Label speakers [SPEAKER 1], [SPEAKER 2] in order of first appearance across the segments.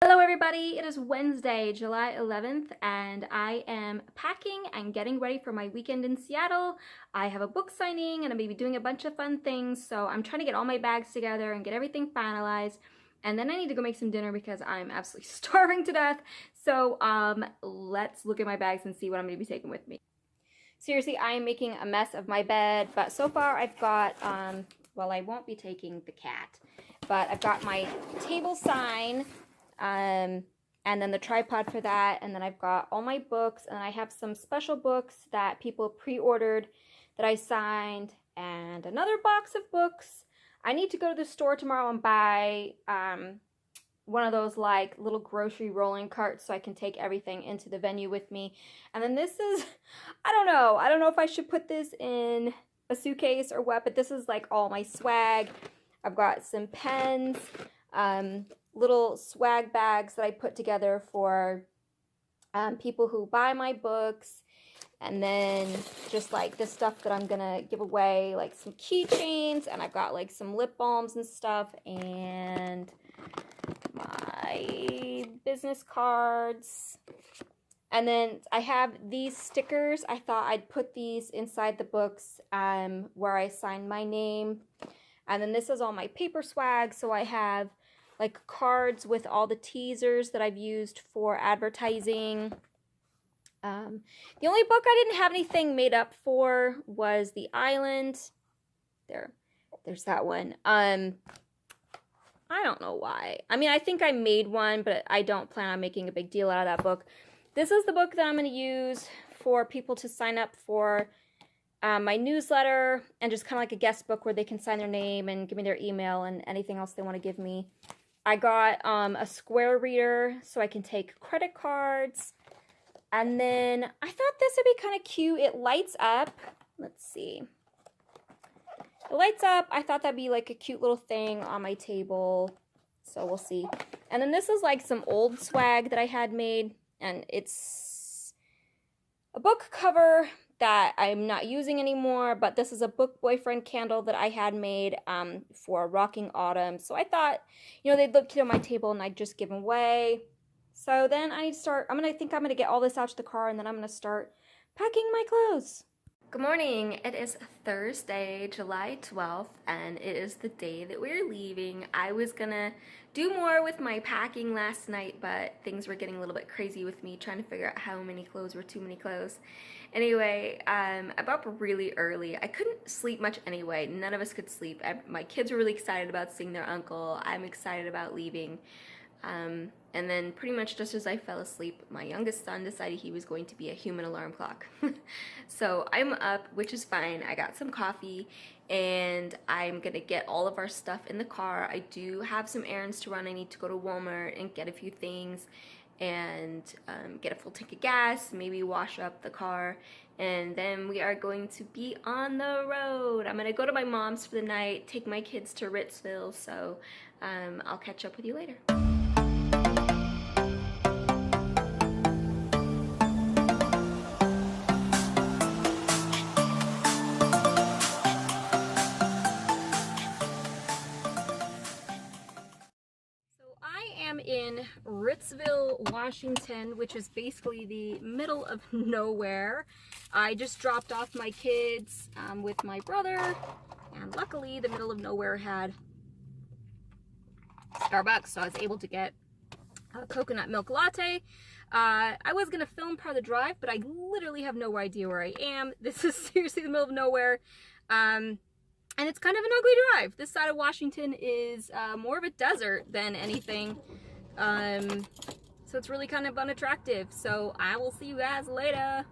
[SPEAKER 1] Hello everybody, it is Wednesday, July 11th, and I am packing and getting ready for my weekend in Seattle. I have a book signing and I'm going to be doing a bunch of fun things, so I'm trying to get all my bags together and get everything finalized, and then I need to go make some dinner because I'm absolutely starving to death. So let's look at my bags and see what I'm going to be taking with me. Seriously, I am making a mess of my bed, but so far I've got, well, I won't be taking the cat, but I've got my table sign, and then the tripod for that, and then I've got all my books, and I have some special books that people pre-ordered that I signed, and another box of books. I need to go to the store tomorrow and buy one of those like little grocery rolling carts so I can take everything into the venue with me. And then this is, I don't know if I should put this in a suitcase or what, but this is like all my swag. I've got some pens, little swag bags that I put together for people who buy my books, and then just like this stuff that I'm gonna give away, like some keychains, and I've got like some lip balms and stuff, and my business cards. And then I have these stickers. I thought I'd put these inside the books where I sign my name. And then this is all my paper swag, so I have like cards with all the teasers that I've used for advertising. The only book I didn't have anything made up for was The Island. There's that one. I don't know why. I mean, I think I made one, but I don't plan on making a big deal out of that book. This is the book that I'm going to use for people to sign up for my newsletter, and just kind of like a guest book where they can sign their name and give me their email and anything else they want to give me. I got a square reader so I can take credit cards. And then I thought this would be kind of cute. It lights up. Let's see. It lights up. I thought that'd be like a cute little thing on my table. So we'll see. And then this is like some old swag that I had made. And it's a book cover that I'm not using anymore, but this is a book boyfriend candle that I had made for Rocking Autumn. So I thought, you know, they'd look cute on my table and I'd just give them away. So then I think I'm gonna get all this out to the car, and then I'm gonna start packing my clothes. Good morning. It is Thursday, July 12th, and it is the day that we're leaving. I was gonna do more with my packing last night, but things were getting a little bit crazy with me trying to figure out how many clothes were too many clothes. Anyway, I'm up really early. I couldn't sleep much anyway. None of us could sleep. My kids were really excited about seeing their uncle. I'm excited about leaving. And then pretty much just as I fell asleep, my youngest son decided he was going to be a human alarm clock. So I'm up, which is fine. I got some coffee, and I'm gonna get all of our stuff in the car. I do have some errands to run. I need to go to Walmart and get a few things, and get a full tank of gas, maybe wash up the car, and then we are going to be on the road. I'm gonna go to my mom's for the night, take my kids to Ritzville, so I'll catch up with you later. In Ritzville, Washington, which is basically the middle of nowhere. I just dropped off my kids with my brother, and luckily the middle of nowhere had Starbucks, so I was able to get a coconut milk latte. I was gonna film part of the drive, but I literally have no idea where I am. This is seriously the middle of nowhere. And it's kind of an ugly drive. This side of Washington is more of a desert than anything. So it's really kind of unattractive. So I will see you guys later.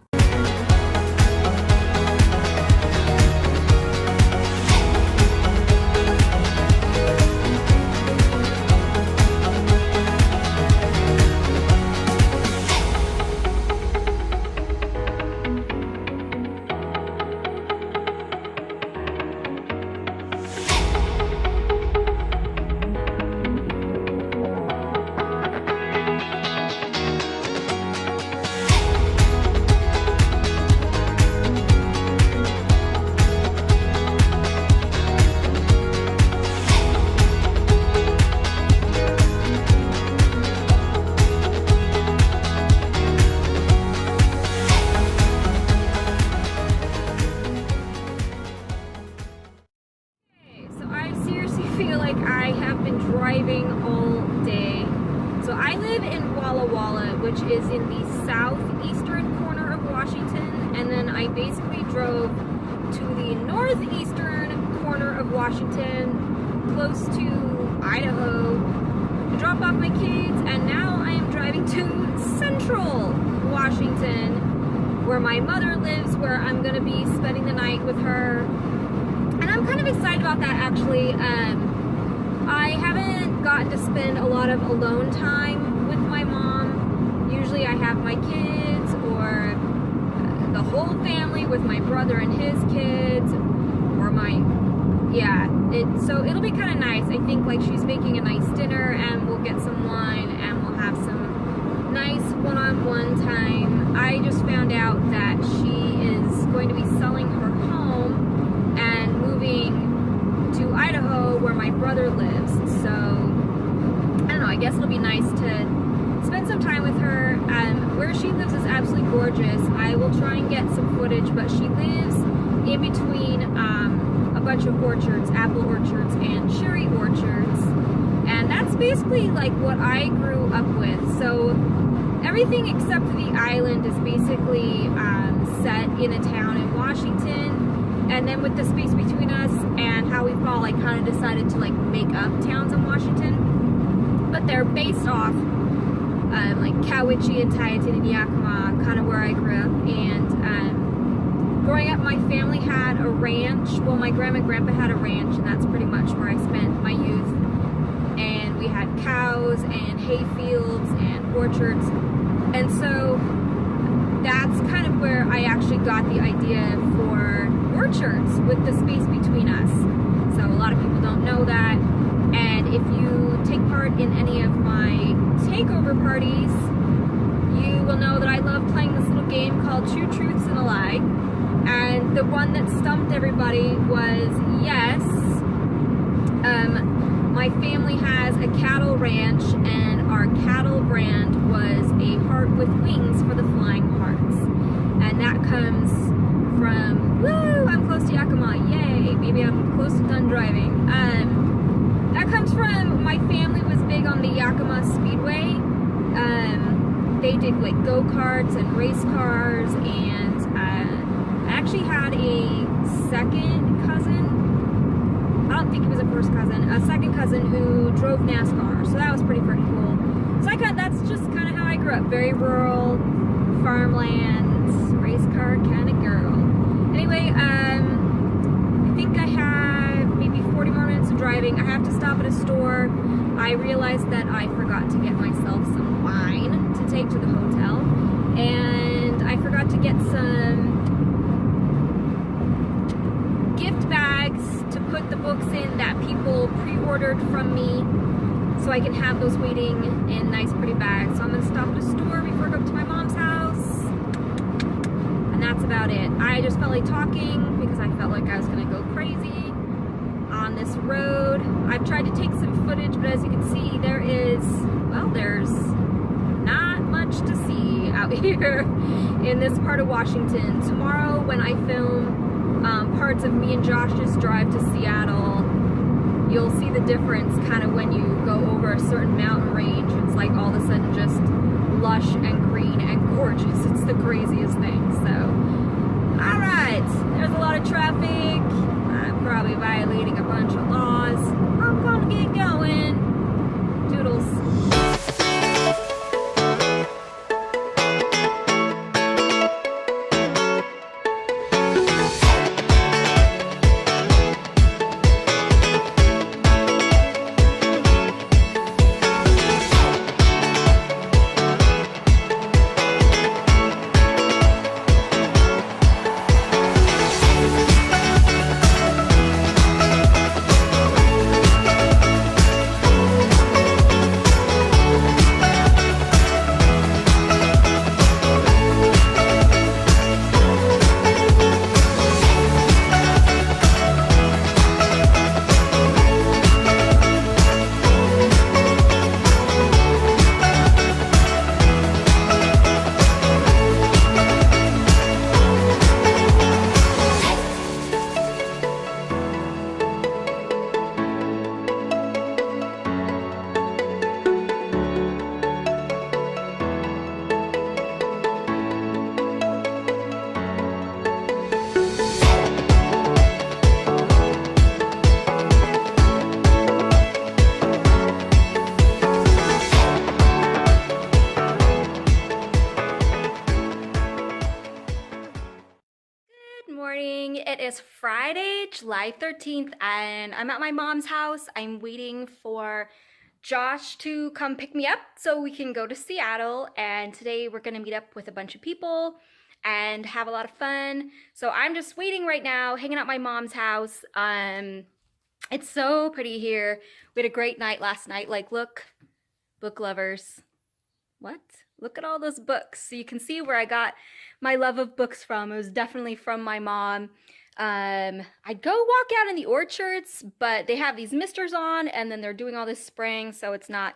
[SPEAKER 1] I live in Walla Walla, which is in the southeastern corner of Washington, and then I basically drove to the northeastern corner of Washington, close to Idaho, to drop off my kids, and now I am driving to central Washington, where my mother lives, where I'm going to be spending the night with her. And I'm kind of excited about that, actually. I haven't gotten to spend a lot of alone time with my mom. Usually I have my kids or the whole family with my brother and his kids, or so it'll be kind of nice. I think like she's making a nice dinner, and we'll get some wine and we'll have some nice one-on-one time. I just found out that she is going to be selling her home and moving to Idaho, where my brother lives. So I don't know, I guess it'll be nice to spend some time with her. Where she lives is absolutely gorgeous. I will try and get some footage, but she lives in between a bunch of orchards, apple orchards and cherry orchards, and that's basically like what I grew up with. So everything except for the island is basically set in a town in Washington, and then with the space between us and how we fall, I kind of decided to like make up towns in Washington, but they're based off like Cowiche and Tieton and Yakima, kind of where I grew up. And growing up, my family had a ranch. Well, my grandma and grandpa had a ranch, and that's pretty much where I spent my youth. And we had cows and hay fields and orchards, and so that's kind of where I actually got the idea for orchards with the space between us. So a lot of people don't know that, and if you take part in any of my takeover parties, you will know that I love playing this little game called Two Truths and a Lie. And the one that stumped everybody was yes. My family has a cattle ranch, and our cattle brand was a Hart with wings for the Flying Harts. And that comes from, woo, I'm close to Yakima, yay, maybe I'm close to done driving. That comes from, my family was big on the Yakima Speedway. They did like go-karts and race cars, and I actually had a second cousin, I don't think he was a first cousin, a second cousin who drove NASCAR, so that was pretty freaking cool. So that's just kind of how I grew up, very rural, farmland, race car kind of girl. Anyway, I think I have maybe 40 more minutes of driving. I have to stop at a store. I realized that I forgot to get myself some wine to take to the hotel, and I forgot to get some gift bags to put the books in that people pre-ordered from me, so I can have those waiting in nice pretty bags. So I'm gonna stop at a store before I go up to my mom's house, and that's about it. I just felt like talking because I felt like I was gonna go crazy on this road. I've tried to take some footage, but as you can see, there's not much to see out here in this part of Washington. Tomorrow when I film parts of me and Josh's drive to Seattle, you'll see the difference kind of when you go over a certain mountain range. It's like all of a sudden just lush and green and gorgeous. It's the craziest thing. So, alright, there's a lot of traffic. I'm probably violating a bunch of laws. I'm gonna get going. Doodles. is Friday, July 13th, and I'm at my mom's house. I'm waiting for Josh to come pick me up so we can go to Seattle, and today we're gonna meet up with a bunch of people and have a lot of fun. So I'm just waiting right now, hanging out at my mom's house. It's so pretty here. We had a great night last night. Like, look, book lovers. What? Look at all those books. So you can see where I got my love of books from. It was definitely from my mom. I'd go walk out in the orchards, but they have these misters on, and then they're doing all this spraying, so it's not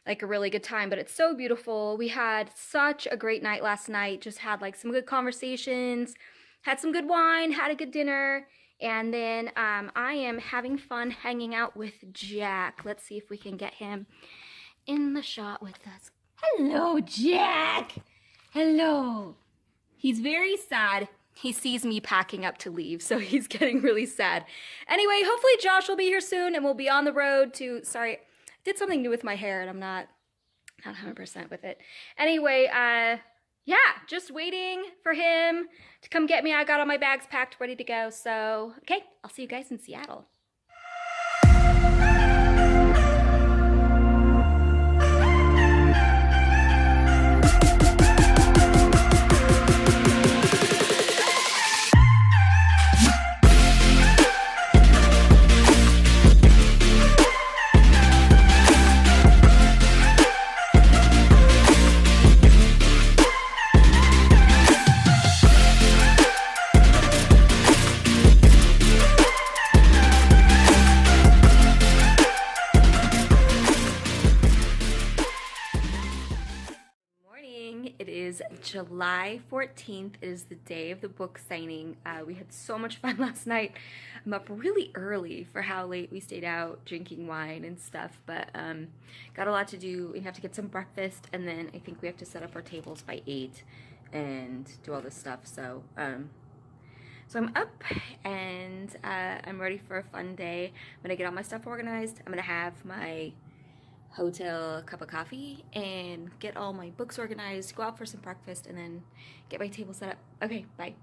[SPEAKER 1] like a really good time, but it's so beautiful. We had such a great night last night. Just had like some good conversations, had some good wine, had a good dinner, and then I am having fun hanging out with Jack. Let's see if we can get him in the shot with us. Hello, Jack. Hello. He's very sad. He sees me packing up to leave, so he's getting really sad. Anyway, hopefully Josh will be here soon, and we'll be on the road to, sorry, I did something new with my hair, and I'm not 100% with it. Anyway, yeah, just waiting for him to come get me. I got all my bags packed, ready to go, so, okay, I'll see you guys in Seattle. It is July 14th. It is the day of the book signing. We had so much fun last night. I'm up really early for how late we stayed out drinking wine and stuff, but got a lot to do. We have to get some breakfast, and then I think we have to set up our tables by 8 and do all this stuff. So so I'm up, and I'm ready for a fun day. I'm gonna get all my stuff organized. I'm gonna have my hotel cup of coffee and get all my books organized, go out for some breakfast, and then get my table set up. Okay, bye.